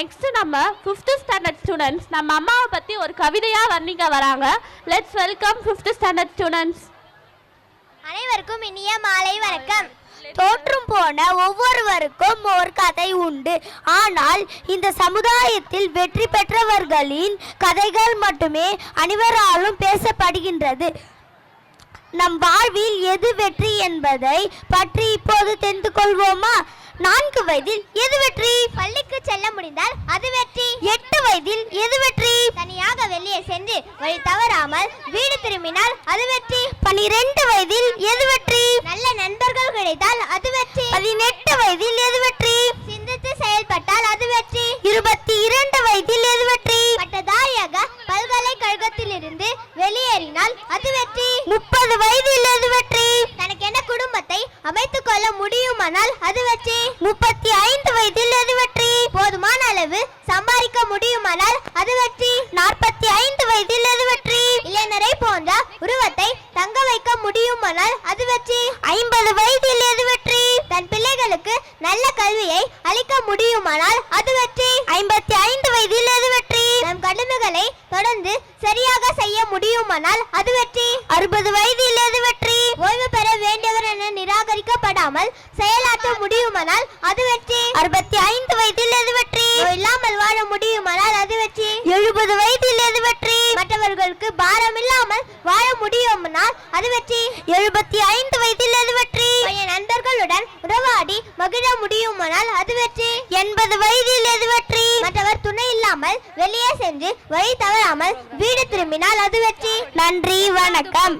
Next நம்ம 5th standard students நம்ம அம்மாவை பற்றி ஒரு கவிதையாக வர்ணிக்க வராங்க. Let's welcome 5th standard students. அனைவருக்கும் இனிய மாலை வணக்கம். தோற்றும் போன ஒவ்வொருவருக்கும் ஒரு கதை உண்டு. ஆனால் இந்த சமுதாயத்தில் வெற்றி பெற்றவர்களின் கதைகள் மட்டுமே அனைவராலும் பேசப்படுகின்றது. நம் வாழ்வில் எது வெற்றி என்பதை பற்றி இப்போது தெரிந்து கொள்வோமா? 4 வயதில் எது வெற்றி? பள்ளிக்கு செல்ல முடிந்தால் அது வெற்றி. 8 வயதில் எது வெற்றி? தனியாக வெளியே சென்று வழி தவறாமல் வீடு திரும்பினால் அது வெற்றி. 12 வயதில் எது வெற்றி? நல்ல நண்பர்கள் கிடைத்தால் அது வெற்றி. 18 வயதில் எது வெற்றி? சிந்தித்து செயல்பட்டால் அது வெற்றி. 22 வயதில் எது வெற்றி? பட்டதாரியாக பல்கலைக்கழகத்திலிருந்து வெளியேறினால் அது வெற்றி. 30 வயதில் எது வெற்றி? தனக்கென குடும்பத்தை அமைத்துக் கொள்ள முடியுமானால் அது வெற்றி. 35 வயதில் எது வெற்றி? போதுமான அளவு சம்பாதிக்க முடியுமானால் அது வெற்றி. 45 வயதில் எது வெற்றி? இளைஞரை போன்ற உருவத்தை தங்க வைக்க முடியுமானால் அது வெற்றி. 50 வயதில் எது வெற்றி? தன் பிள்ளைகளுக்கு நல்ல கல்வியை அளிக்க முடியுமானால் அது வெற்றி. 55 வயதில் எது வெற்றி? நம் கடமைகளை தொடர்ந்து சரியாக செய்ய முடியுமானால் அது வெற்றி. 60 வயதில் எது வெற்றி? ஓய்வு பெற வேண்டியவர் என நிராகரிக்கப்படாமல் செயலாற்ற முடியுமானால் அது வெற்றி. 65 வயதில் எது வெற்றி? இல்லாமல் வாழ முடியுமானால் அது வெற்றி. 70 வயதில் எது வெற்றி? மற்றவர்களுக்கு பாரம் இல்லாமல் வாழ முடியுமானால் அது வெற்றி. 75 வயதில் எது வெற்றி? நண்பர்களுடன் உறவாடி மகிழ முடியுமானால் அது வெற்றி. 80 வயதில் எது வெற்றி? மற்றவர் துணை இல்லாமல் வெளியே சென்று வழி தவறாமல் வீடு திரும்பினால் அது வெற்றி. நன்றி, வணக்கம்.